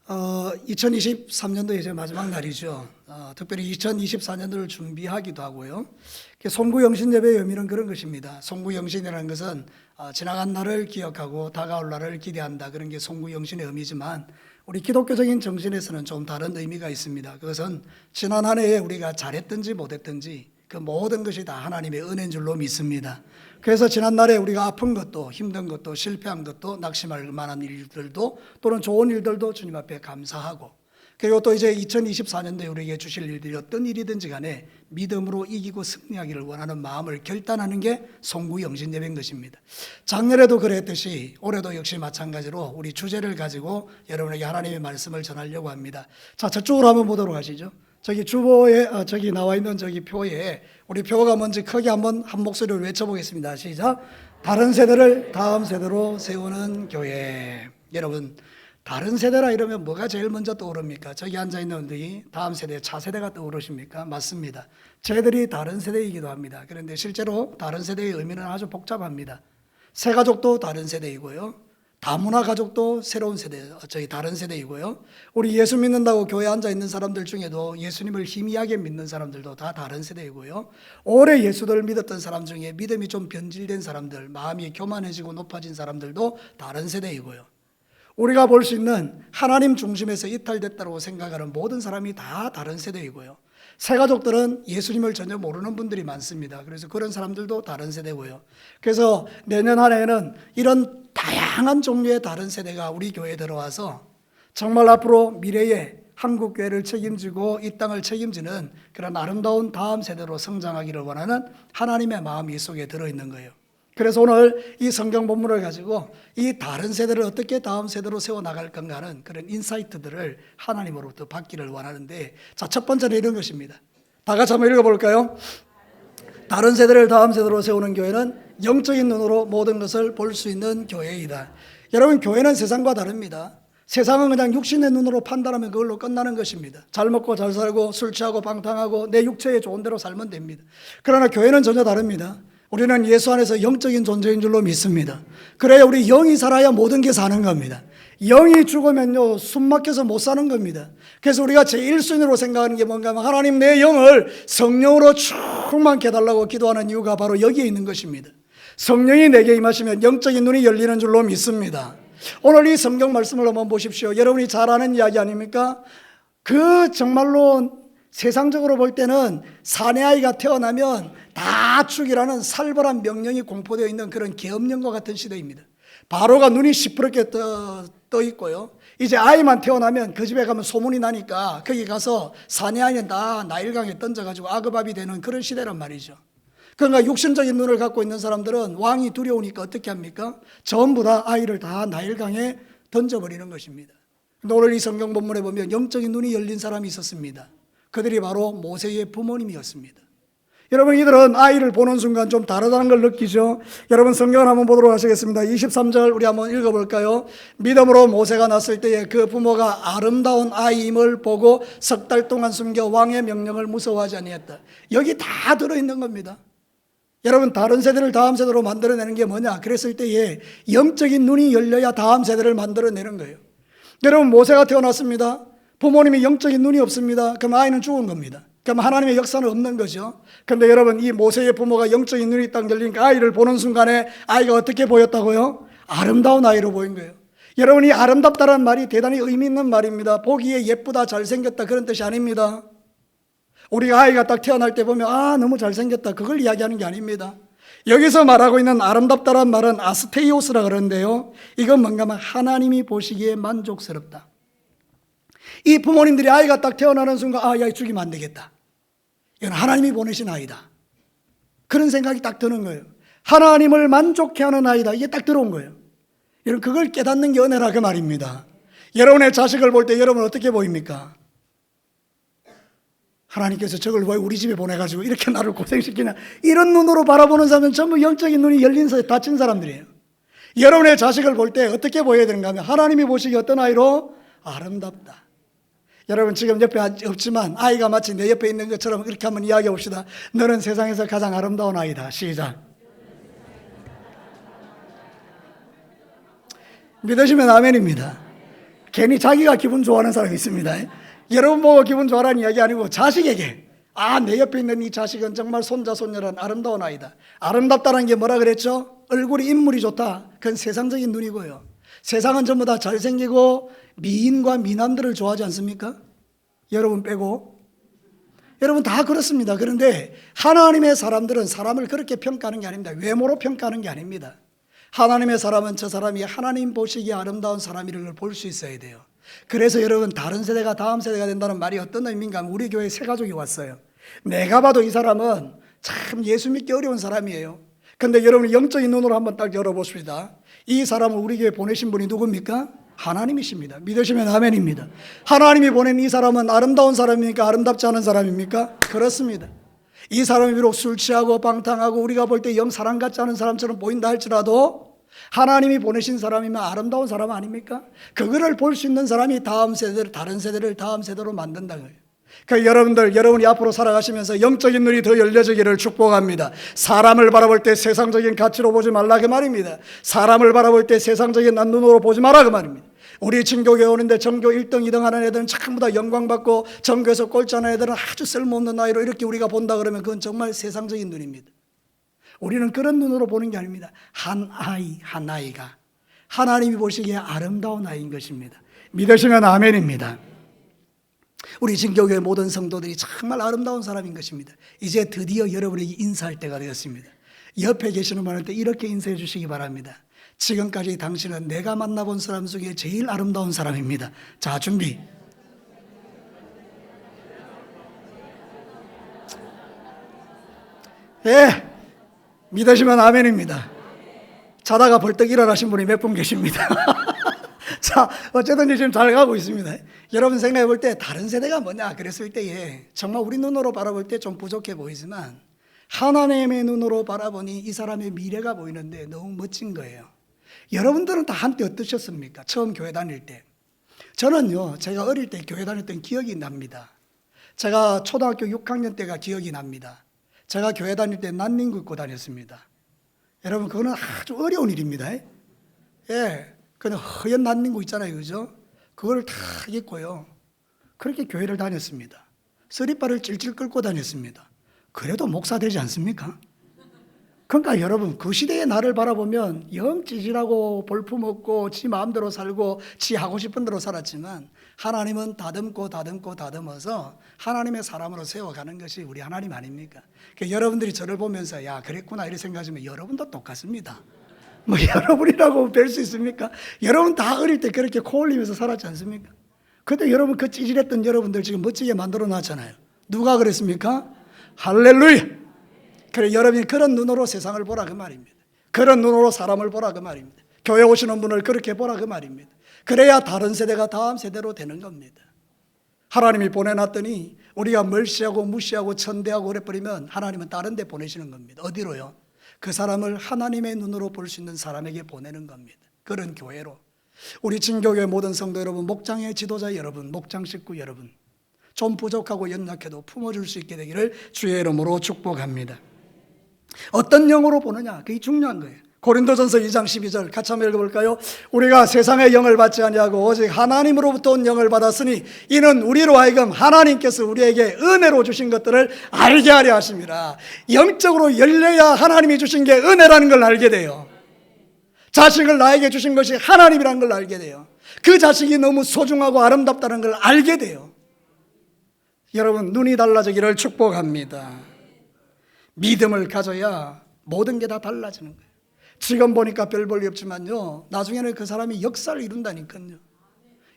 2023년도 이제 마지막 날이죠. 특별히 2024년도를 준비하기도 하고요. 송구영신예배의 의미는 그런 것입니다. 송구영신이라는 것은 지나간 날을 기억하고 다가올 날을 기대한다. 그런 게 송구영신의 의미지만 우리 기독교적인 정신에서는 좀 다른 의미가 있습니다. 그것은 지난 한 해에 우리가 잘했든지 못했든지 그 모든 것이 다 하나님의 은혜인 줄로 믿습니다. 그래서 지난날에 우리가 아픈 것도 힘든 것도 실패한 것도 낙심할 만한 일들도 또는 좋은 일들도 주님 앞에 감사하고, 그리고 또 이제 2024년도에 우리에게 주실 일들이 어떤 일이든지 간에 믿음으로 이기고 승리하기를 원하는 마음을 결단하는 게 송구영신예배인 것입니다. 작년에도 그랬듯이 올해도 역시 마찬가지로 우리 주제를 가지고 여러분에게 하나님의 말씀을 전하려고 합니다. 자, 저쪽으로 한번 보도록 하시죠. 저기 주보에 저기 나와 있는 저기 표에 우리 표가 뭔지 크게 한번 한 목소리로 외쳐보겠습니다. 시작. 다른 세대를 다음 세대로 세우는 교회. 여러분, 다른 세대라 이러면 뭐가 제일 먼저 떠오릅니까? 저기 앉아있는 분들이 다음 세대, 차세대가 떠오르십니까? 맞습니다. 저희들이 다른 세대이기도 합니다. 그런데 실제로 다른 세대의 의미는 아주 복잡합니다. 새가족도 다른 세대이고요, 다문화 가족도 새로운 세대, 저희 다른 세대이고요, 우리 예수 믿는다고 교회에 앉아있는 사람들 중에도 예수님을 희미하게 믿는 사람들도 다 다른 세대이고요, 오래 예수를 믿었던 사람 중에 믿음이 좀 변질된 사람들, 마음이 교만해지고 높아진 사람들도 다른 세대이고요, 우리가 볼 수 있는 하나님 중심에서 이탈됐다고 생각하는 모든 사람이 다 다른 세대이고요, 새가족들은 예수님을 전혀 모르는 분들이 많습니다. 그래서 그런 사람들도 다른 세대고요. 그래서 내년 한 해에는 이런 다양한 종류의 다른 세대가 우리 교회에 들어와서 정말 앞으로 미래에 한국교회를 책임지고 이 땅을 책임지는 그런 아름다운 다음 세대로 성장하기를 원하는 하나님의 마음이 이 속에 들어있는 거예요. 그래서 오늘 이 성경 본문을 가지고 이 다른 세대를 어떻게 다음 세대로 세워나갈 건가 하는 그런 인사이트들을 하나님으로부터 받기를 원하는데, 자, 첫 번째는 이런 것입니다. 다 같이 한번 읽어볼까요? 다른 세대를 다음 세대로 세우는 교회는 영적인 눈으로 모든 것을 볼 수 있는 교회이다. 여러분, 교회는 세상과 다릅니다. 세상은 그냥 육신의 눈으로 판단하면 그걸로 끝나는 것입니다. 잘 먹고 잘 살고 술 취하고 방탕하고 내 육체에 좋은 대로 살면 됩니다. 그러나 교회는 전혀 다릅니다. 우리는 예수 안에서 영적인 존재인 줄로 믿습니다. 그래야 우리 영이 살아야 모든 게 사는 겁니다. 영이 죽으면요, 숨 막혀서 못 사는 겁니다. 그래서 우리가 제일 순위로 생각하는 게 뭔가 하면 하나님 내 영을 성령으로 충만케 해달라고 기도하는 이유가 바로 여기에 있는 것입니다. 성령이 내게 임하시면 영적인 눈이 열리는 줄로 믿습니다. 오늘 이 성경 말씀을 한번 보십시오. 여러분이 잘 아는 이야기 아닙니까? 그 정말로 세상적으로 볼 때는 사내아이가 태어나면 다 죽이라는 살벌한 명령이 공포되어 있는 그런 계엄령과 같은 시대입니다. 바로가 눈이 시퍼렇게 떠 있고요, 이제 아이만 태어나면 그 집에 가면 소문이 나니까 거기 가서 사내아이는 다 나일강에 던져가지고 아급압이 되는 그런 시대란 말이죠. 그러니까 육신적인 눈을 갖고 있는 사람들은 왕이 두려우니까 어떻게 합니까? 전부 다 아이를 다 나일강에 던져버리는 것입니다. 근데 오늘 이 성경 본문에 보면 영적인 눈이 열린 사람이 있었습니다. 그들이 바로 모세의 부모님이었습니다. 여러분, 이들은 아이를 보는 순간 좀 다르다는 걸 느끼죠. 여러분, 성경을 한번 보도록 하시겠습니다. 23절 우리 한번 읽어볼까요? 믿음으로 모세가 났을 때에 그 부모가 아름다운 아이임을 보고 석 달 동안 숨겨 왕의 명령을 무서워하지 아니했다. 여기 다 들어있는 겁니다. 여러분, 다른 세대를 다음 세대로 만들어내는 게 뭐냐? 그랬을 때에 영적인 눈이 열려야 다음 세대를 만들어내는 거예요. 여러분, 모세가 태어났습니다. 부모님이 영적인 눈이 없습니다. 그럼 아이는 죽은 겁니다. 그럼 하나님의 역사는 없는 거죠. 그런데 여러분, 이 모세의 부모가 영적인 눈이 딱 열리니까 아이를 보는 순간에 아이가 어떻게 보였다고요? 아름다운 아이로 보인 거예요. 여러분, 이 아름답다라는 말이 대단히 의미 있는 말입니다. 보기에 예쁘다, 잘생겼다 그런 뜻이 아닙니다. 우리가 아이가 딱 태어날 때 보면 너무 잘생겼다 그걸 이야기하는 게 아닙니다. 여기서 말하고 있는 아름답다라는 말은 아스테이오스라 그러는데요, 이건 뭔가 하면 하나님이 보시기에 만족스럽다. 이 부모님들이 아이가 딱 태어나는 순간 야, 죽이면 안 되겠다, 이건 하나님이 보내신 아이다, 그런 생각이 딱 드는 거예요. 하나님을 만족해 하는 아이다, 이게 딱 들어온 거예요. 여러분, 그걸 깨닫는 게 은혜라 그 말입니다. 여러분의 자식을 볼 때 여러분 어떻게 보입니까? 하나님께서 저걸 왜 우리 집에 보내가지고 이렇게 나를 고생시키냐, 이런 눈으로 바라보는 사람은 전부 영적인 눈이 열린 닫힌 사람들이에요. 여러분의 자식을 볼 때 어떻게 보여야 되는가 하면 하나님이 보시기에 어떤 아이로? 아름답다. 여러분, 지금 옆에 없지만 아이가 마치 내 옆에 있는 것처럼 이렇게 한번 이야기해 봅시다. 너는 세상에서 가장 아름다운 아이다. 시작. 믿으시면 아멘입니다. 괜히 자기가 기분 좋아하는 사람이 있습니다. 여러분 보고 기분 좋아라는 이야기 아니고 자식에게, 내 옆에 있는 이 자식은 정말 손자 손녀란 아름다운 아이다. 아름답다는 게 뭐라 그랬죠? 얼굴이 인물이 좋다. 그건 세상적인 눈이고요. 세상은 전부 다 잘생기고 미인과 미남들을 좋아하지 않습니까? 여러분 빼고. 여러분 다 그렇습니다. 그런데 하나님의 사람들은 사람을 그렇게 평가하는 게 아닙니다. 외모로 평가하는 게 아닙니다. 하나님의 사람은 저 사람이 하나님 보시기에 아름다운 사람이라는 걸 볼 수 있어야 돼요. 그래서 여러분 다른 세대가 다음 세대가 된다는 말이 어떤 의미인가 하면 우리 교회에 세 가족이 왔어요. 내가 봐도 이 사람은 참 예수 믿기 어려운 사람이에요. 근데 여러분 영적인 눈으로 한번 딱 열어보십니다. 이 사람을 우리 교회에 보내신 분이 누굽니까? 하나님이십니다. 믿으시면 아멘입니다. 하나님이 보낸 이 사람은 아름다운 사람입니까? 아름답지 않은 사람입니까? 그렇습니다. 이 사람이 비록 술 취하고 방탕하고 우리가 볼 때 영 사람 같지 않은 사람처럼 보인다 할지라도 하나님이 보내신 사람이면 아름다운 사람 아닙니까? 그거를 볼 수 있는 사람이 다음 세대를, 다른 세대를 다음 세대로 만든다는 거예요. 그러니까 여러분이 앞으로 살아가시면서 영적인 눈이 더 열려지기를 축복합니다. 사람을 바라볼 때 세상적인 가치로 보지 말라 그 말입니다. 사람을 바라볼 때 세상적인 눈으로 보지 마라 그 말입니다. 우리 진교교회 오는데 전교 1등, 2등 하는 애들은 전부 다 영광받고 전교에서 꼴찌하는 애들은 아주 쓸모없는 아이로 이렇게 우리가 본다 그러면 그건 정말 세상적인 눈입니다. 우리는 그런 눈으로 보는 게 아닙니다. 한 아이가 하나님이 보시기에 아름다운 아이인 것입니다. 믿으시면 아멘입니다. 우리 진교교회 모든 성도들이 정말 아름다운 사람인 것입니다. 이제 드디어 여러분에게 인사할 때가 되었습니다. 옆에 계시는 분한테 이렇게 인사해 주시기 바랍니다. 지금까지 당신은 내가 만나본 사람 중에 제일 아름다운 사람입니다. 자, 준비. 예, 믿으시면 아멘입니다. 자다가 벌떡 일어나신 분이 몇 분 계십니다. 자, 어쨌든 지금 잘 가고 있습니다. 여러분 생각해 볼 때 다른 세대가 뭐냐 그랬을 때에 정말 우리 눈으로 바라볼 때 좀 부족해 보이지만 하나님의 눈으로 바라보니 이 사람의 미래가 보이는데 너무 멋진 거예요. 여러분들은 다 한때 어떠셨습니까? 처음 교회 다닐 때. 저는요, 제가 어릴 때 교회 다녔던 기억이 납니다. 제가 초등학교 6학년 때가 기억이 납니다. 제가 교회 다닐 때 난닝구 입고 다녔습니다. 여러분 그거는 아주 어려운 일입니다. 예, 그냥 허연 난닝구 있잖아요, 그죠? 그걸 다 입고요. 그렇게 교회를 다녔습니다. 쓰리바를 찔찔 끌고 다녔습니다. 그래도 목사 되지 않습니까? 그러니까 여러분 그 시대의 나를 바라보면 영 찌질하고 볼품없고 지 마음대로 살고 지 하고 싶은 대로 살았지만 하나님은 다듬어서 하나님의 사람으로 세워가는 것이 우리 하나님 아닙니까? 그러니까 여러분들이 저를 보면서 야 그랬구나 이렇게 생각하시면 여러분도 똑같습니다. 뭐 여러분이라고 뵐 수 있습니까? 여러분 다 어릴 때 그렇게 코 올리면서 살았지 않습니까? 근데 여러분 그 찌질했던 여러분들 지금 멋지게 만들어 놨잖아요. 누가 그랬습니까? 할렐루야! 그래 여러분이 그런 눈으로 세상을 보라 그 말입니다. 그런 눈으로 사람을 보라 그 말입니다. 교회 오시는 분을 그렇게 보라 그 말입니다. 그래야 다른 세대가 다음 세대로 되는 겁니다. 하나님이 보내놨더니 우리가 멸시하고 무시하고 천대하고 그래버리면 하나님은 다른 데 보내시는 겁니다. 어디로요? 그 사람을 하나님의 눈으로 볼 수 있는 사람에게 보내는 겁니다. 그런 교회로. 우리 진교교회 모든 성도 여러분, 목장의 지도자 여러분, 목장 식구 여러분, 좀 부족하고 연약해도 품어줄 수 있게 되기를 주의 이름으로 축복합니다. 어떤 영으로 보느냐, 그게 중요한 거예요. 고린도전서 2장 12절 같이 한번 읽어볼까요? 우리가 세상의 영을 받지 아니하고 오직 하나님으로부터 온 영을 받았으니 이는 우리로 하여금 하나님께서 우리에게 은혜로 주신 것들을 알게 하려 하심이라. 영적으로 열려야 하나님이 주신 게 은혜라는 걸 알게 돼요. 자식을 나에게 주신 것이 하나님이라는 걸 알게 돼요. 그 자식이 너무 소중하고 아름답다는 걸 알게 돼요. 여러분 눈이 달라지기를 축복합니다. 믿음을 가져야 모든 게 다 달라지는 거예요. 지금 보니까 별 볼일 없지만요, 나중에는 그 사람이 역사를 이룬다니까요.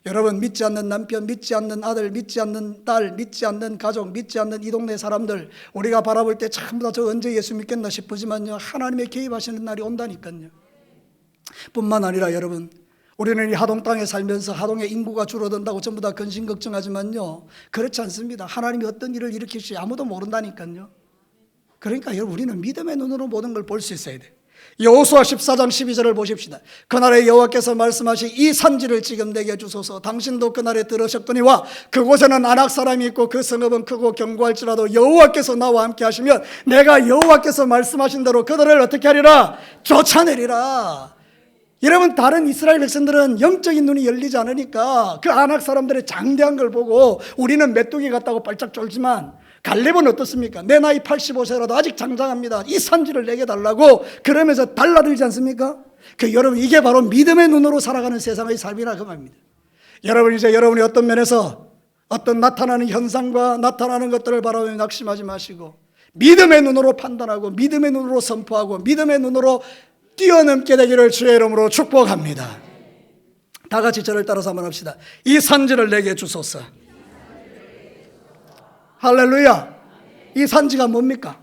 여러분 믿지 않는 남편, 믿지 않는 아들, 믿지 않는 딸, 믿지 않는 가족, 믿지 않는 이 동네 사람들 우리가 바라볼 때 전부 다 저 언제 예수 믿겠나 싶으지만요, 하나님의 개입하시는 날이 온다니까요. 뿐만 아니라 여러분 우리는 이 하동 땅에 살면서 하동의 인구가 줄어든다고 전부 다 근심 걱정하지만요, 그렇지 않습니다. 하나님이 어떤 일을 일으킬지 아무도 모른다니까요. 그러니까 여러분 우리는 믿음의 눈으로 모든 걸 볼 수 있어야 돼요. 여호수아 14장 12절을 보십시다. 그날에 여호와께서 말씀하시 이 산지를 지금 내게 주소서. 당신도 그날에 들으셨거니와 그곳에는 아낙 사람이 있고 그 성읍은 크고 견고할지라도 여호와께서 나와 함께 하시면 내가 여호와께서 말씀하신 대로 그들을 어떻게 하리라? 쫓아내리라. 여러분, 다른 이스라엘 백성들은 영적인 눈이 열리지 않으니까 그 아낙 사람들의 장대한 걸 보고 우리는 메뚜기 같다고 발짝 쫄지만, 갈렙은 어떻습니까? 내 나이 85세라도 아직 장장합니다. 이 산지를 내게 달라고 그러면서 달라들지 않습니까? 여러분, 이게 바로 믿음의 눈으로 살아가는 세상의 삶이라 그 말입니다. 여러분, 이제 여러분이 어떤 면에서 어떤 나타나는 현상과 나타나는 것들을 바라보며 낙심하지 마시고 믿음의 눈으로 판단하고 믿음의 눈으로 선포하고 믿음의 눈으로 뛰어넘게 되기를 주의 이름으로 축복합니다. 다 같이 저를 따라서 한번 합시다. 이 산지를 내게 주소서. 할렐루야. 이 산지가 뭡니까?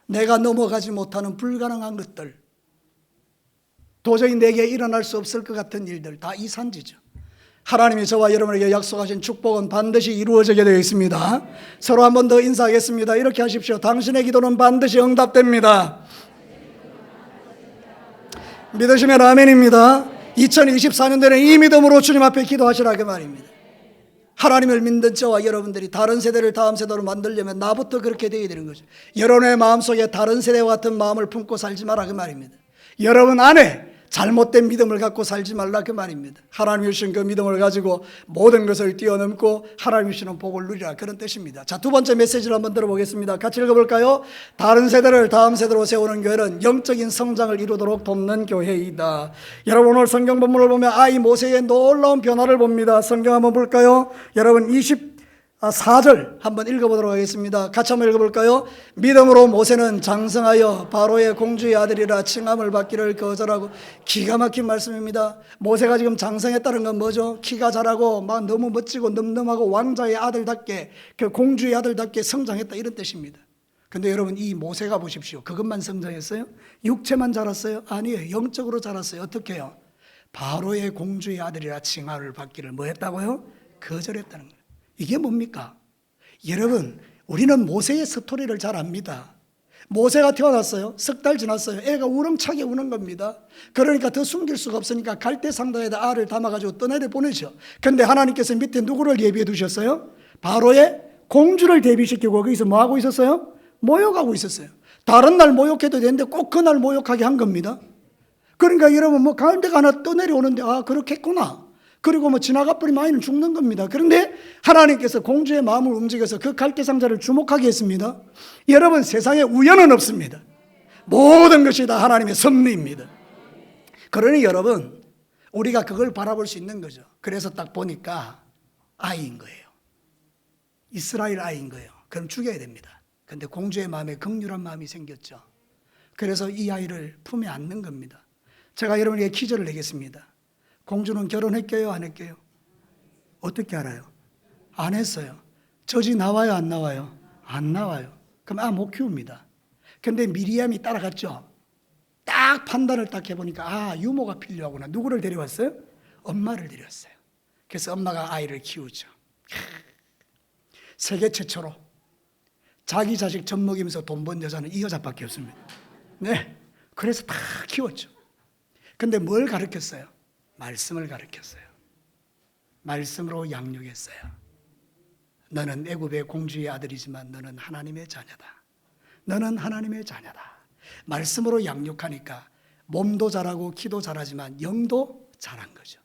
내가 넘어가지 못하는 불가능한 것들, 도저히 내게 일어날 수 없을 것 같은 일들, 다 이 산지죠. 하나님이 저와 여러분에게 약속하신 축복은 반드시 이루어지게 되어 있습니다. 서로 한 번 더 인사하겠습니다. 이렇게 하십시오. 당신의 기도는 반드시 응답됩니다. 믿으시면 아멘입니다. 2024년도에는 이 믿음으로 주님 앞에 기도하시라 그 말입니다. 하나님을 믿는 저와 여러분들이 다른 세대를 다음 세대로 만들려면 나부터 그렇게 되어야 되는 거죠. 여러분의 마음속에 다른 세대와 같은 마음을 품고 살지 마라 그 말입니다. 여러분 안에 잘못된 믿음을 갖고 살지 말라 그 말입니다. 하나님이 주신 그 믿음을 가지고 모든 것을 뛰어넘고 하나님이 주시는 복을 누리라, 그런 뜻입니다. 자, 두 번째 메시지를 한번 들어보겠습니다. 같이 읽어볼까요? 다른 세대를 다음 세대로 세우는 교회는 영적인 성장을 이루도록 돕는 교회이다. 여러분, 오늘 성경 본문을 보면 아이 모세의 놀라운 변화를 봅니다. 성경 한번 볼까요? 여러분, 24절 한번 읽어보도록 하겠습니다. 같이 한번 읽어볼까요? 믿음으로 모세는 장성하여 바로의 공주의 아들이라 칭함을 받기를 거절하고. 기가 막힌 말씀입니다. 모세가 지금 장성했다는 건 뭐죠? 키가 자라고 막 너무 멋지고 늠름하고 왕자의 아들답게, 그 공주의 아들답게 성장했다, 이런 뜻입니다. 근데 여러분, 이 모세가 보십시오. 그것만 성장했어요? 육체만 자랐어요? 아니에요. 영적으로 자랐어요. 어떻게 해요? 바로의 공주의 아들이라 칭함을 받기를 뭐 했다고요? 거절했다는 거예요. 이게 뭡니까? 여러분, 우리는 모세의 스토리를 잘 압니다. 모세가 태어났어요. 석 달 지났어요. 애가 우렁차게 우는 겁니다. 그러니까 더 숨길 수가 없으니까 갈대 상자에다 알을 담아가지고 떠내려 보내죠. 그런데 하나님께서 밑에 누구를 예비해 두셨어요? 바로의 공주를 대비시키고 거기서 뭐 하고 있었어요? 모욕하고 있었어요. 다른 날 모욕해도 되는데 꼭 그날 모욕하게 한 겁니다. 그러니까 여러분, 뭐 갈대가 하나 떠내려오는데 아, 그렇겠구나. 그리고 뭐 지나가 버리면 아이는 죽는 겁니다. 그런데 하나님께서 공주의 마음을 움직여서 그 갈대 상자를 주목하게 했습니다. 여러분, 세상에 우연은 없습니다. 모든 것이 다 하나님의 섭리입니다. 그러니 여러분, 우리가 그걸 바라볼 수 있는 거죠. 그래서 딱 보니까 아이인 거예요. 이스라엘 아이인 거예요. 그럼 죽여야 됩니다. 근데 공주의 마음에 긍휼한 마음이 생겼죠. 그래서 이 아이를 품에 안는 겁니다. 제가 여러분에게 퀴즈를 내겠습니다. 공주는 결혼했게요, 안 했게요? 어떻게 알아요? 안 했어요. 젖이 나와요, 안 나와요? 안 나와요. 그럼 못 키웁니다. 근데 미리암이 따라갔죠. 딱 판단을 딱 해보니까 유모가 필요하구나. 누구를 데려왔어요? 엄마를 데려왔어요. 그래서 엄마가 아이를 키우죠. 세계 최초로 자기 자식 젖 먹이면서 돈 번 여자는 이 여자밖에 없습니다. 네, 그래서 다 키웠죠. 근데 뭘 가르쳤어요? 말씀을 가르쳤어요. 말씀으로 양육했어요. 너는 애굽의 공주의 아들이지만 너는 하나님의 자녀다. 너는 하나님의 자녀다. 말씀으로 양육하니까 몸도 자라고 키도 자라지만 영도 자란 거죠.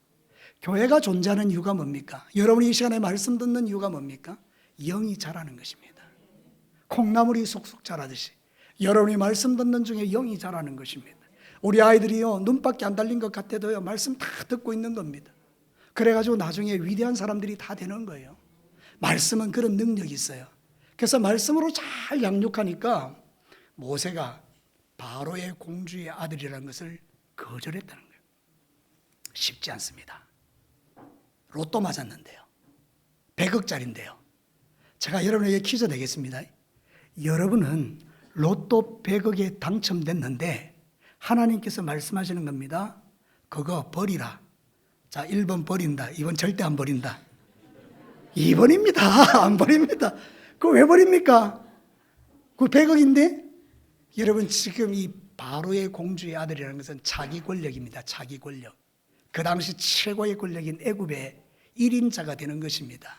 교회가 존재하는 이유가 뭡니까? 여러분이 이 시간에 말씀 듣는 이유가 뭡니까? 영이 자라는 것입니다. 콩나물이 쑥쑥 자라듯이 여러분이 말씀 듣는 중에 영이 자라는 것입니다. 우리 아이들이요, 눈밖에 안 달린 것 같아도요, 말씀 다 듣고 있는 겁니다. 그래가지고 나중에 위대한 사람들이 다 되는 거예요. 말씀은 그런 능력이 있어요. 그래서 말씀으로 잘 양육하니까 모세가 바로의 공주의 아들이라는 것을 거절했다는 거예요. 쉽지 않습니다. 로또 맞았는데요. 100억짜리인데요. 제가 여러분에게 퀴즈 내겠습니다. 여러분은 로또 100억에 당첨됐는데 하나님께서 말씀하시는 겁니다. 그거 버리라. 자, 1번 버린다. 2번 절대 안 버린다. 2번입니다. 안 버립니다. 그거 왜 버립니까? 그 100억인데? 여러분, 지금 이 바로의 공주의 아들이라는 것은 자기 권력입니다. 자기 권력. 그 당시 최고의 권력인 애굽의 1인자가 되는 것입니다.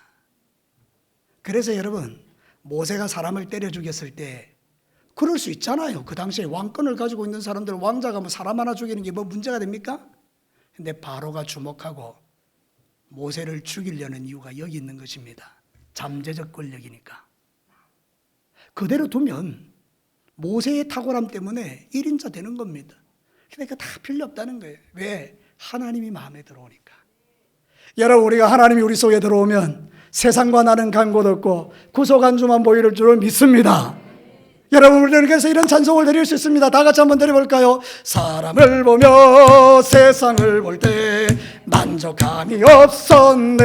그래서 여러분, 모세가 사람을 때려 죽였을 때 그럴 수 있잖아요. 그 당시에 왕권을 가지고 있는 사람들, 왕자가 뭐 사람 하나 죽이는 게 뭐 문제가 됩니까? 근데 바로가 주목하고 모세를 죽이려는 이유가 여기 있는 것입니다. 잠재적 권력이니까. 그대로 두면 모세의 탁월함 때문에 1인자 되는 겁니다. 그러니까 다 필요 없다는 거예요. 왜? 하나님이 마음에 들어오니까. 여러분, 우리가 하나님이 우리 속에 들어오면 세상과 나는 간 곳 없고 구속 한 주만 보이를 줄을 믿습니다. 여러분, 우리는 그래서 이런 찬송을 드릴 수 있습니다. 다 같이 한번 드려볼까요? 사람을 보며 세상을 볼 때 만족함이 없었네.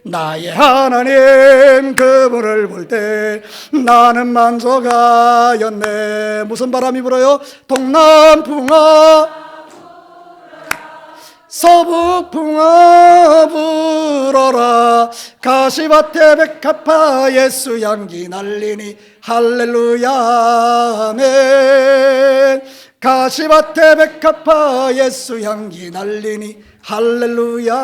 나의 하나님 그분을 볼 때 나는 만족하였네. 무슨 바람이 불어요? 동남풍아 서북풍아 불어라. 가시밭에 백합화 예수 향기 날리니 할렐루야 아멘. 가시밭에 백합화 예수 향기 날리니 할렐루야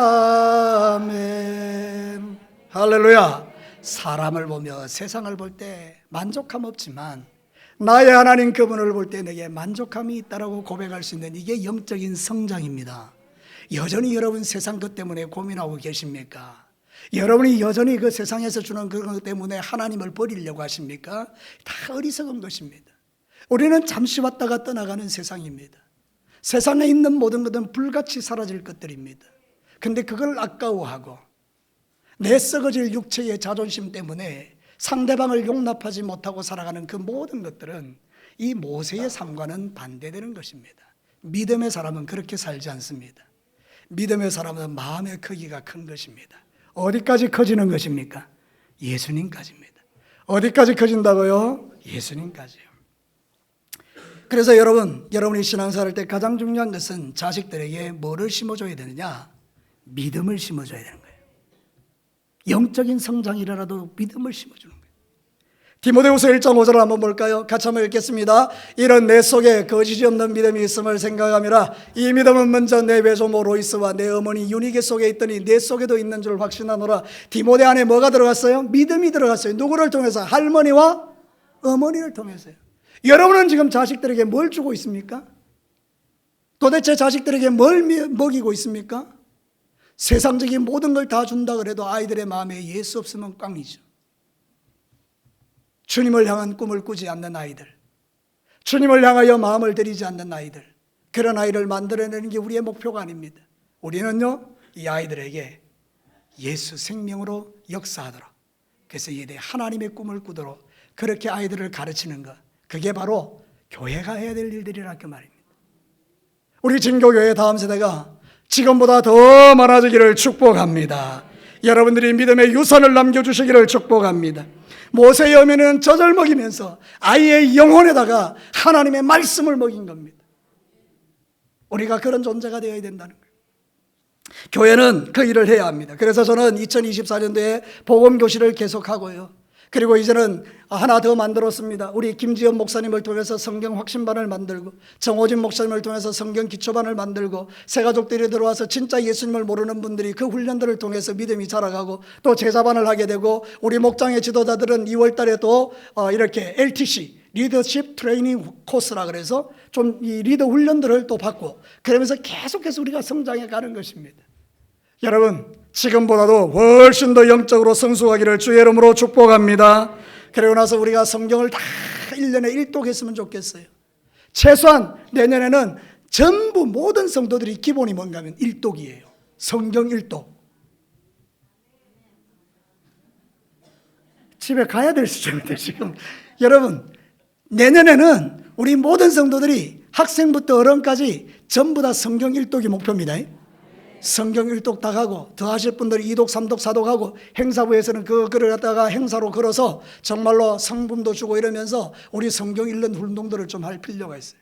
아멘. 할렐루야. 사람을 보며 세상을 볼 때 만족함 없지만 나의 하나님 그분을 볼 때 내게 만족함이 있다라고 고백할 수 있는 이게 영적인 성장입니다. 여전히 여러분 세상 것 때문에 고민하고 계십니까? 여러분이 여전히 그 세상에서 주는 그것 때문에 하나님을 버리려고 하십니까? 다 어리석은 것입니다. 우리는 잠시 왔다가 떠나가는 세상입니다. 세상에 있는 모든 것은 불같이 사라질 것들입니다. 근데 그걸 아까워하고 내 썩어질 육체의 자존심 때문에 상대방을 용납하지 못하고 살아가는 그 모든 것들은 이 모세의 삶과는 반대되는 것입니다. 믿음의 사람은 그렇게 살지 않습니다. 믿음의 사람은 마음의 크기가 큰 것입니다. 어디까지 커지는 것입니까? 예수님까지입니다. 어디까지 커진다고요? 예수님까지요. 그래서 여러분이 신앙생활 할 때 가장 중요한 것은 자식들에게 뭐를 심어줘야 되느냐? 믿음을 심어줘야 되는 거예요. 영적인 성장이라도 믿음을 심어주는 거예요. 디모데후서 1장 5절을 한번 볼까요? 같이 한번 읽겠습니다. 이런 내 속에 거짓이 없는 믿음이 있음을 생각함이라. 이 믿음은 먼저 내 외조모 로이스와 내 어머니 유니게 속에 있더니 내 속에도 있는 줄 확신하노라. 디모데 안에 뭐가 들어갔어요? 믿음이 들어갔어요. 누구를 통해서? 할머니와 어머니를 통해서요. 여러분은 지금 자식들에게 뭘 주고 있습니까? 도대체 자식들에게 뭘 먹이고 있습니까? 세상적인 모든 걸 다 준다 그래도 아이들의 마음에 예수 없으면 꽝이죠. 주님을 향한 꿈을 꾸지 않는 아이들, 주님을 향하여 마음을 들이지 않는 아이들, 그런 아이를 만들어내는 게 우리의 목표가 아닙니다. 우리는요, 이 아이들에게 예수 생명으로 역사하도록, 그래서 이에 대해 하나님의 꿈을 꾸도록 그렇게 아이들을 가르치는 것, 그게 바로 교회가 해야 될 일들이라 그 말입니다. 우리 진교교회 다음 세대가 지금보다 더 많아지기를 축복합니다. 여러분들이 믿음의 유산을 남겨주시기를 축복합니다. 모세의 어머니는 젖을 먹이면서 아이의 영혼에다가 하나님의 말씀을 먹인 겁니다. 우리가 그런 존재가 되어야 된다는 거예요. 교회는 그 일을 해야 합니다. 그래서 저는 2024년도에 복음교실을 계속하고요. 그리고 이제는 하나 더 만들었습니다. 우리 김지연 목사님을 통해서 성경 확신반을 만들고, 정호진 목사님을 통해서 성경 기초반을 만들고, 새가족들이 들어와서 진짜 예수님을 모르는 분들이 그 훈련들을 통해서 믿음이 자라가고, 또 제자반을 하게 되고, 우리 목장의 지도자들은 2월 달에 또 이렇게 LTC 리더십 트레이닝 코스라 그래서 좀 이 리더 훈련들을 또 받고, 그러면서 계속해서 우리가 성장해 가는 것입니다. 여러분, 지금보다도 훨씬 더 영적으로 성숙하기를 주의 이름으로 축복합니다. 그리고 나서 우리가 성경을 다 1년에 1독했으면 좋겠어요. 최소한 내년에는 전부 모든 성도들이 기본이 뭔가 하면 1독이에요. 성경 1독. 집에 가야 될 수준인데 지금. 여러분, 내년에는 우리 모든 성도들이 학생부터 어른까지 전부 다 성경 1독이 목표입니다. 성경 1독 다 가고, 더 하실 분들이 2독, 3독, 4독 하고, 행사부에서는 그 글을 갖다가 행사로 걸어서 정말로 상품도 주고 이러면서 우리 성경 읽는 운동들을 좀 할 필요가 있어요.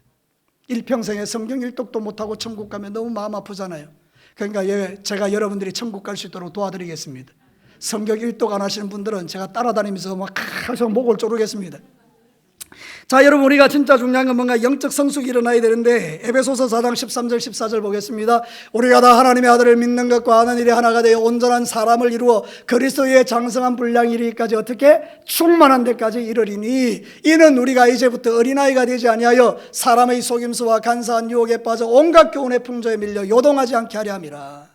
일평생에 성경 1독도 못하고 천국 가면 너무 마음 아프잖아요. 그러니까 제가 여러분들이 천국 갈 수 있도록 도와드리겠습니다. 성경 1독 안 하시는 분들은 제가 따라다니면서 막 계속 목을 조르겠습니다. 자, 여러분, 우리가 진짜 중요한 건 뭔가 영적 성숙이 일어나야 되는데, 에베소서 4장 13절 14절 보겠습니다. 우리가 다 하나님의 아들을 믿는 것과 아는 일이 하나가 되어 온전한 사람을 이루어 그리스도의 장성한 분량이 이르기까지 어떻게 충만한 데까지 이르리니, 이는 우리가 이제부터 어린아이가 되지 아니하여 사람의 속임수와 간사한 유혹에 빠져 온갖 교훈의 풍조에 밀려 요동하지 않게 하려 함이라.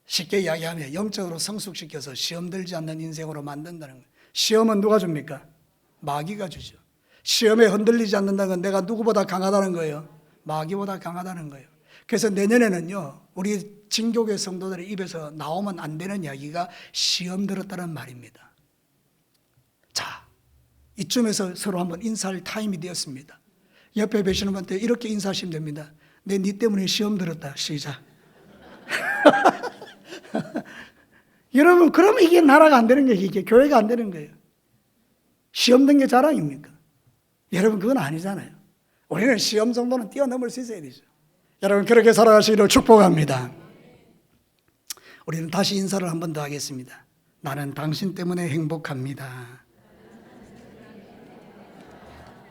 쉽게 이야기하면 영적으로 성숙시켜서 시험 들지 않는 인생으로 만든다는 거예요. 시험은 누가 줍니까? 마귀가 주죠. 시험에 흔들리지 않는다는 건 내가 누구보다 강하다는 거예요. 마귀보다 강하다는 거예요. 그래서 내년에는요, 우리 진교계 성도들의 입에서 나오면 안 되는 이야기가 시험 들었다는 말입니다. 자, 이쯤에서 서로 한번 인사할 타임이 되었습니다. 옆에 계시는 분한테 이렇게 인사하시면 됩니다. 네 때문에 시험 들었다. 시작. 여러분, 그러면 이게 나라가 안 되는 거예요. 이게 교회가 안 되는 거예요. 시험 든 게 자랑입니까? 여러분, 그건 아니잖아요. 우리는 시험 정도는 뛰어넘을 수 있어야 되죠. 여러분, 그렇게 살아가시기를 축복합니다. 우리는 다시 인사를 한 번 더 하겠습니다. 나는 당신 때문에 행복합니다.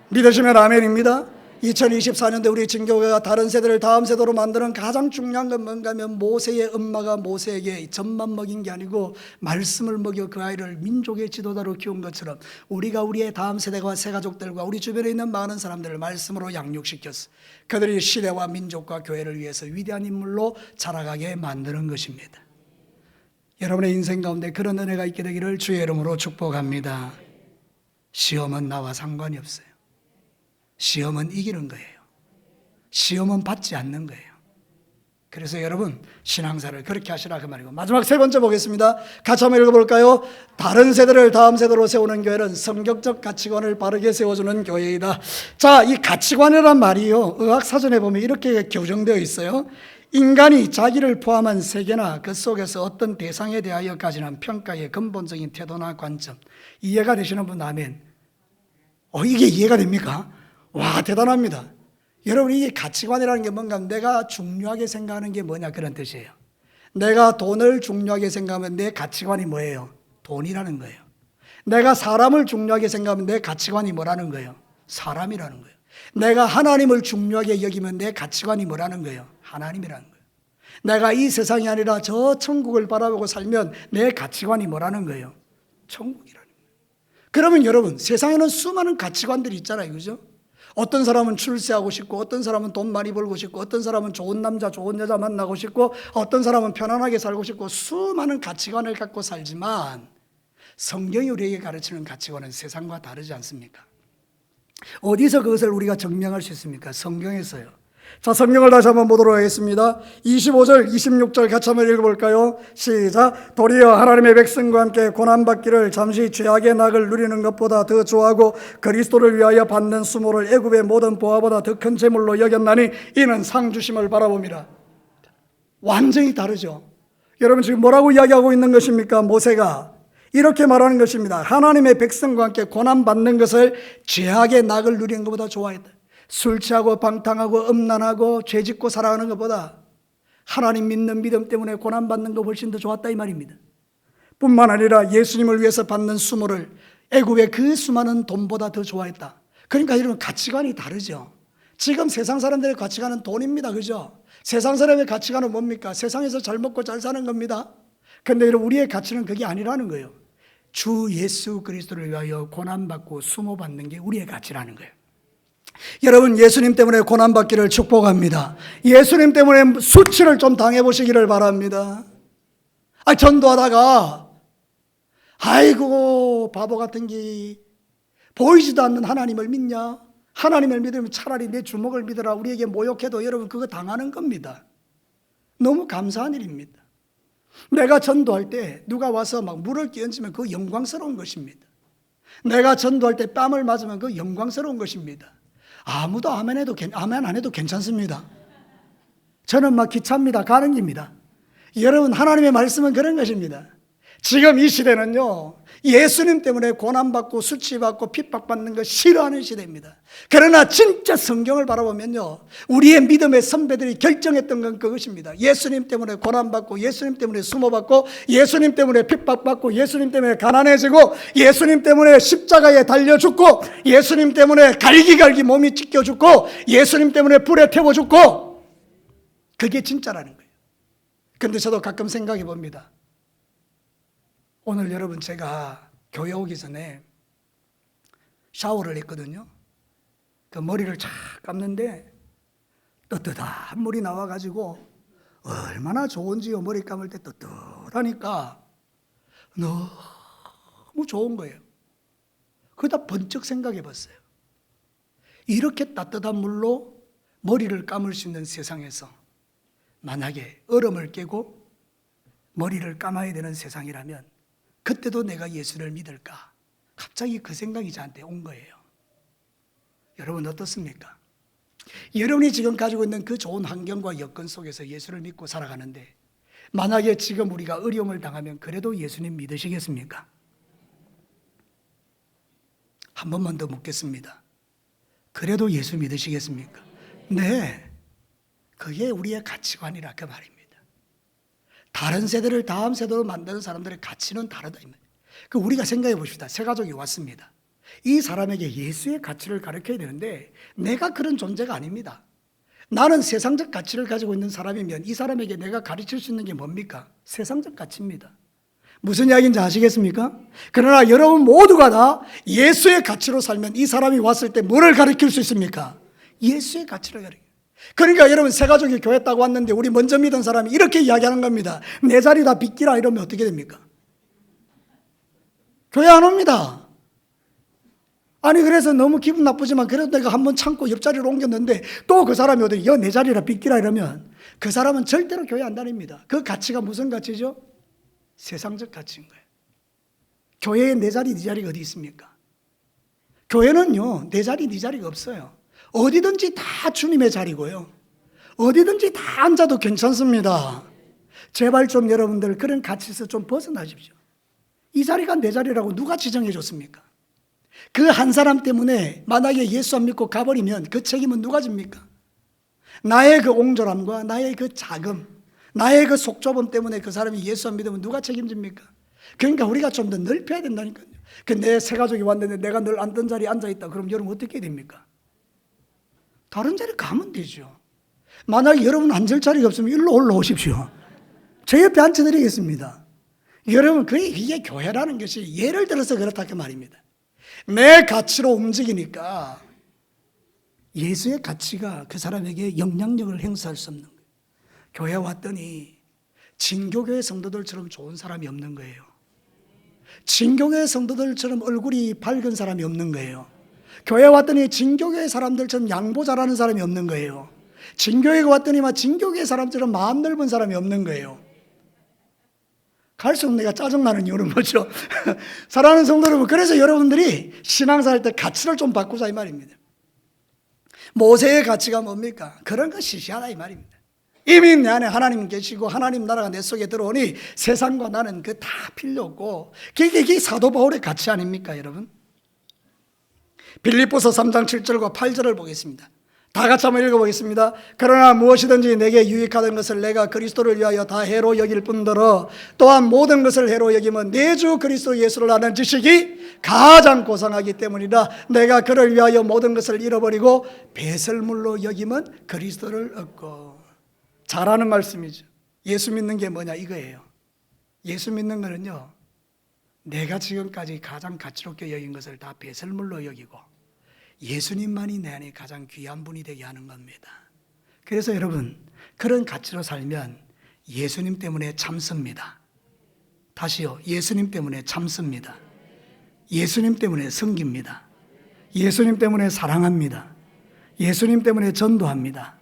믿으시면 아멘입니다. 2024년도에 우리 진교회가 다른 세대를 다음 세대로 만드는 가장 중요한 건 뭔가 하면, 모세의 엄마가 모세에게 젖만 먹인 게 아니고 말씀을 먹여 그 아이를 민족의 지도자로 키운 것처럼, 우리가 우리의 다음 세대와 새 가족들과 우리 주변에 있는 많은 사람들을 말씀으로 양육시켰어. 그들이 시대와 민족과 교회를 위해서 위대한 인물로 자라가게 만드는 것입니다. 여러분의 인생 가운데 그런 은혜가 있게 되기를 주의 이름으로 축복합니다. 시험은 나와 상관이 없어요. 시험은 이기는 거예요. 시험은 받지 않는 거예요. 그래서 여러분, 신앙사를 그렇게 하시라 그 말이고, 마지막 세 번째 보겠습니다. 같이 한번 읽어볼까요? 다른 세대를 다음 세대로 세우는 교회는 성경적 가치관을 바르게 세워주는 교회이다. 자, 이 가치관이란 말이요, 의학사전에 보면 이렇게 교정되어 있어요. 인간이 자기를 포함한 세계나 그 속에서 어떤 대상에 대하여 가지는 평가의 근본적인 태도나 관점. 이해가 되시는 분 아멘. 이게 이해가 됩니까? 와, 대단합니다. 여러분, 이게 가치관이라는 게 뭔가, 내가 중요하게 생각하는 게 뭐냐, 그런 뜻이에요. 내가 돈을 중요하게 생각하면 내 가치관이 뭐예요? 돈이라는 거예요. 내가 사람을 중요하게 생각하면 내 가치관이 뭐라는 거예요? 사람이라는 거예요. 내가 하나님을 중요하게 여기면 내 가치관이 뭐라는 거예요? 하나님이라는 거예요. 내가 이 세상이 아니라 저 천국을 바라보고 살면 내 가치관이 뭐라는 거예요? 천국이라는 거예요. 그러면 여러분, 세상에는 수많은 가치관들이 있잖아요, 그죠? 어떤 사람은 출세하고 싶고, 어떤 사람은 돈 많이 벌고 싶고, 어떤 사람은 좋은 남자, 좋은 여자 만나고 싶고, 어떤 사람은 편안하게 살고 싶고, 수많은 가치관을 갖고 살지만, 성경이 우리에게 가르치는 가치관은 세상과 다르지 않습니까? 어디서 그것을 우리가 증명할 수 있습니까? 성경에서요. 자, 성경을 다시 한번 보도록 하겠습니다. 25절, 26절 같이 한번 읽어볼까요? 시작. 도리어 하나님의 백성과 함께 고난받기를 잠시 죄악의 낙을 누리는 것보다 더 좋아하고 그리스도를 위하여 받는 수모를 애굽의 모든 보화보다 더 큰 재물로 여겼나니 이는 상 주심을 바라봅니다. 완전히 다르죠. 여러분, 지금 뭐라고 이야기하고 있는 것입니까? 모세가 이렇게 말하는 것입니다. 하나님의 백성과 함께 고난받는 것을 죄악의 낙을 누리는 것보다 좋아했다. 술 취하고 방탕하고 음란하고 죄짓고 살아가는 것보다 하나님 믿는 믿음 때문에 고난받는 거 훨씬 더 좋았다, 이 말입니다. 뿐만 아니라 예수님을 위해서 받는 수모를 애굽의 그 수많은 돈보다 더 좋아했다. 그러니까 여러분, 가치관이 다르죠. 지금 세상 사람들의 가치관은 돈입니다, 그죠? 세상 사람의 가치관은 뭡니까? 세상에서 잘 먹고 잘 사는 겁니다. 그런데 여러분, 우리의 가치는 그게 아니라는 거예요. 주 예수 그리스도를 위하여 고난받고 수모받는 게 우리의 가치라는 거예요. 여러분, 예수님 때문에 고난받기를 축복합니다. 예수님 때문에 수치를 좀 당해보시기를 바랍니다. 전도하다가 아이고 바보 같은 게, 보이지도 않는 하나님을 믿냐? 하나님을 믿으면 차라리 내 주먹을 믿어라. 우리에게 모욕해도 여러분, 그거 당하는 겁니다. 너무 감사한 일입니다. 내가 전도할 때 누가 와서 막 물을 끼얹으면 그거 영광스러운 것입니다. 내가 전도할 때 뺨을 맞으면 그거 영광스러운 것입니다. 아무도 아멘 안 해도 괜찮습니다. 저는 막 기차입니다. 가는 길입니다. 여러분, 하나님의 말씀은 그런 것입니다. 지금 이 시대는요, 예수님 때문에 고난받고 수치받고 핍박받는 거 싫어하는 시대입니다. 그러나 진짜 성경을 바라보면요, 우리의 믿음의 선배들이 결정했던 건 그것입니다. 예수님 때문에 고난받고, 예수님 때문에 수모받고, 예수님 때문에 핍박받고, 예수님 때문에 가난해지고, 예수님 때문에 십자가에 달려 죽고, 예수님 때문에 갈기갈기 몸이 찢겨 죽고, 예수님 때문에 불에 태워 죽고, 그게 진짜라는 거예요. 그런데 저도 가끔 생각해 봅니다. 오늘 여러분, 제가 교회 오기 전에 샤워를 했거든요. 그 머리를 착 감는데 뜨뜻한 물이 나와가지고 얼마나 좋은지요. 머리 감을 때 뜨뜻하니까 너무 좋은 거예요. 그러다 번쩍 생각해 봤어요. 이렇게 따뜻한 물로 머리를 감을 수 있는 세상에서 만약에 얼음을 깨고 머리를 감아야 되는 세상이라면 그때도 내가 예수를 믿을까? 갑자기 그 생각이 저한테 온 거예요. 여러분 어떻습니까? 여러분이 지금 가지고 있는 그 좋은 환경과 여건 속에서 예수를 믿고 살아가는데 만약에 지금 우리가 어려움을 당하면 그래도 예수님 믿으시겠습니까? 한 번만 더 묻겠습니다. 그래도 예수 믿으시겠습니까? 네. 그게 우리의 가치관이라 그 말입니다. 다른 세대를 다음 세대로 만드는 사람들의 가치는 다르다. 그 우리가 생각해 봅시다. 세 가족이 왔습니다. 이 사람에게 예수의 가치를 가르쳐야 되는데 내가 그런 존재가 아닙니다. 나는 세상적 가치를 가지고 있는 사람이면 이 사람에게 내가 가르칠 수 있는 게 뭡니까? 세상적 가치입니다. 무슨 이야기인지 아시겠습니까? 그러나 여러분 모두가 다 예수의 가치로 살면 이 사람이 왔을 때 뭐를 가르칠 수 있습니까? 예수의 가치를 가르쳐요. 그러니까 여러분 새 가족이 교회 따고 왔는데 우리 먼저 믿은 사람이 이렇게 이야기하는 겁니다. 내 자리 다 비키라 이러면 어떻게 됩니까? 교회 안 옵니다. 아니 그래서 너무 기분 나쁘지만 그래도 내가 한번 참고 옆자리로 옮겼는데 또 그 사람이 어디 내 자리라 비키라 이러면 그 사람은 절대로 교회 안 다닙니다. 그 가치가 무슨 가치죠? 세상적 가치인 거예요. 교회에 내 자리 네 자리가 어디 있습니까? 교회는요 내 자리 네 자리가 없어요. 어디든지 다 주님의 자리고요. 어디든지 다 앉아도 괜찮습니다. 제발 좀 여러분들 그런 가치에서 좀 벗어나십시오. 이 자리가 내 자리라고 누가 지정해 줬습니까? 그 한 사람 때문에 만약에 예수 안 믿고 가버리면 그 책임은 누가 집니까? 나의 그 옹졸함과 나의 그 자금, 나의 그 속좁음 때문에 그 사람이 예수 안 믿으면 누가 책임집니까? 그러니까 우리가 좀 더 넓혀야 된다니까요. 내 새 가족이 왔는데 내가 늘 앉던 자리에 앉아있다. 그럼 여러분 어떻게 됩니까? 다른 자리 가면 되죠. 만약에 여러분 앉을 자리가 없으면 일로 올라오십시오. 제 옆에 앉혀드리겠습니다. 여러분 이게 교회라는 것이 예를 들어서 그렇다 그 말입니다. 내 가치로 움직이니까 예수의 가치가 그 사람에게 영향력을 행사할 수 없는 거예요. 교회 왔더니 진교교회 성도들처럼 좋은 사람이 없는 거예요. 진교교회 성도들처럼 얼굴이 밝은 사람이 없는 거예요. 교회 왔더니 진교교회 사람들처럼 양보 잘하는 사람이 없는 거예요. 진교회에 왔더니 진교교회 사람처럼 마음 넓은 사람이 없는 거예요. 갈수록 내가 짜증나는 이유는 뭐죠? 사랑하는 성도 여러분, 그래서 여러분들이 신앙생활 때 가치를 좀 바꾸자 이 말입니다. 모세의 가치가 뭡니까? 그런 거 시시하다 이 말입니다. 이미 내 안에 하나님 계시고 하나님 나라가 내 속에 들어오니 세상과 나는 그 다 필요 없고 그게 사도 바울의 가치 아닙니까 여러분? 빌립보서 3장 7절과 8절을 보겠습니다. 다 같이 한번 읽어보겠습니다. 그러나 무엇이든지 내게 유익하던 것을 내가 그리스도를 위하여 다 해로 여길 뿐더러 또한 모든 것을 해로 여기면 내 주 그리스도 예수를 아는 지식이 가장 고상하기 때문이라. 내가 그를 위하여 모든 것을 잃어버리고 배설물로 여기면 그리스도를 얻고. 잘하는 말씀이죠. 예수 믿는 게 뭐냐 이거예요. 예수 믿는 거는요, 내가 지금까지 가장 가치롭게 여긴 것을 다 배설물로 여기고 예수님만이 내 안에 가장 귀한 분이 되게 하는 겁니다. 그래서 여러분 그런 가치로 살면 예수님 때문에 참습니다. 다시요, 예수님 때문에 참습니다. 예수님 때문에 섬깁니다. 예수님 때문에 사랑합니다. 예수님 때문에 전도합니다.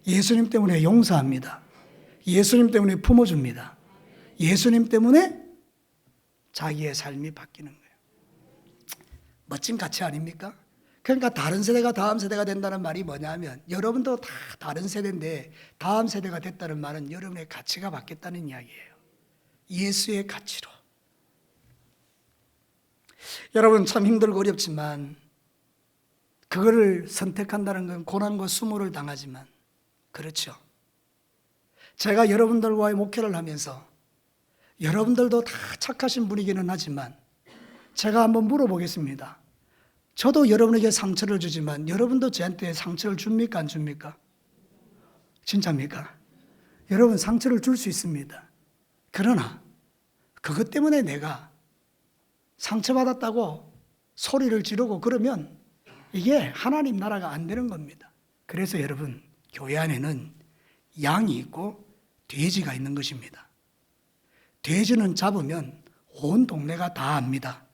예수님 때문에 용서합니다. 예수님 때문에 품어줍니다. 예수님 때문에 자기의 삶이 바뀌는 거예요. 멋진 가치 아닙니까? 그러니까 다른 세대가 다음 세대가 된다는 말이 뭐냐면 여러분도 다 다른 세대인데 다음 세대가 됐다는 말은 여러분의 가치가 바뀌었다는 이야기예요. 예수의 가치로 여러분 참 힘들고 어렵지만 그거를 선택한다는 건 고난과 수모를 당하지만 그렇죠. 제가 여러분들과의 목회를 하면서 여러분들도 다 착하신 분이기는 하지만 제가 한번 물어보겠습니다. 저도 여러분에게 상처를 주지만 여러분도 저한테 상처를 줍니까 안 줍니까? 진짜입니까? 여러분 상처를 줄 수 있습니다. 그러나 그것 때문에 내가 상처받았다고 소리를 지르고 그러면 이게 하나님 나라가 안 되는 겁니다. 그래서 여러분 교회 안에는 양이 있고 돼지가 있는 것입니다. 돼지는 잡으면 온 동네가 다 압니다.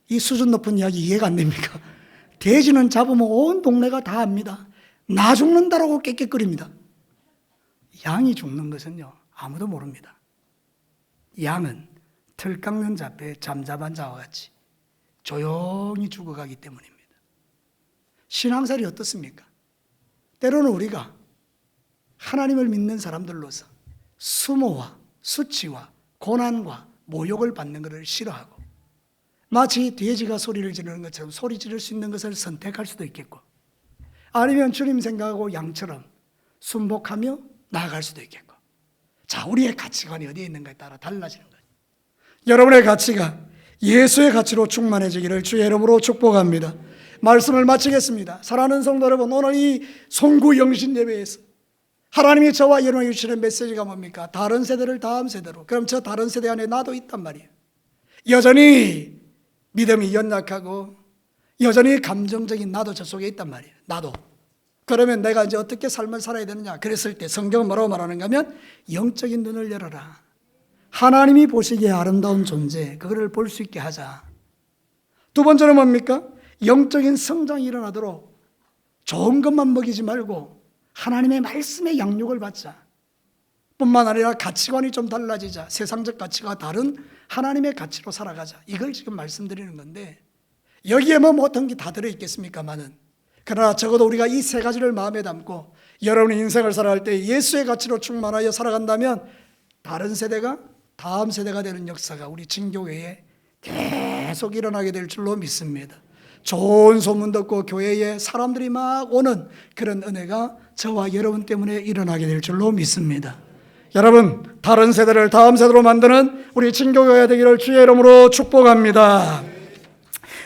이 수준 높은 이야기 이해가 안 됩니까? 돼지는 잡으면 온 동네가 다 압니다. 나 죽는다라고 깨끗거립니다. 양이 죽는 것은요 아무도 모릅니다. 양은 틀 깎는 자 앞에 잠잠한 자와 같이 조용히 죽어가기 때문입니다. 신앙생활이 어떻습니까? 때로는 우리가 하나님을 믿는 사람들로서 수모와 수치와 고난과 모욕을 받는 것을 싫어하고 마치 돼지가 소리를 지르는 것처럼 소리 지를 수 있는 것을 선택할 수도 있겠고 아니면 주님 생각하고 양처럼 순복하며 나아갈 수도 있겠고 자, 우리의 가치관이 어디에 있는가에 따라 달라지는 거예요. 여러분의 가치가 예수의 가치로 충만해지기를 주의 이름으로 축복합니다. 말씀을 마치겠습니다. 사랑하는 성도 여러분, 오늘 이 송구 영신 예배에서 하나님이 저와 여러분에게 주시는 메시지가 뭡니까? 다른 세대를 다음 세대로. 그럼 저 다른 세대 안에 나도 있단 말이에요. 여전히 믿음이 연약하고 여전히 감정적인 나도 저 속에 있단 말이에요. 나도. 그러면 내가 이제 어떻게 삶을 살아야 되느냐? 그랬을 때 성경은 뭐라고 말하는가 하면 영적인 눈을 열어라. 하나님이 보시기에 아름다운 존재, 그거를 볼 수 있게 하자. 두 번째는 뭡니까? 영적인 성장이 일어나도록 좋은 것만 먹이지 말고 하나님의 말씀의 양육을 받자. 뿐만 아니라 가치관이 좀 달라지자. 세상적 가치가 다른 하나님의 가치로 살아가자. 이걸 지금 말씀드리는 건데 여기에 뭐 어떤 게 다 들어있겠습니까마는 그러나 적어도 우리가 이 세 가지를 마음에 담고 여러분의 인생을 살아갈 때 예수의 가치로 충만하여 살아간다면 다른 세대가 다음 세대가 되는 역사가 우리 진교회에 계속 일어나게 될 줄로 믿습니다. 좋은 소문 듣고 교회에 사람들이 막 오는 그런 은혜가 저와 여러분 때문에 일어나게 될 줄로 믿습니다. 여러분, 다른 세대를 다음 세대로 만드는 우리 진교회가 되기를 주의 이름으로 축복합니다.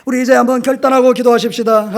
우리 이제 한번 결단하고 기도하십시다.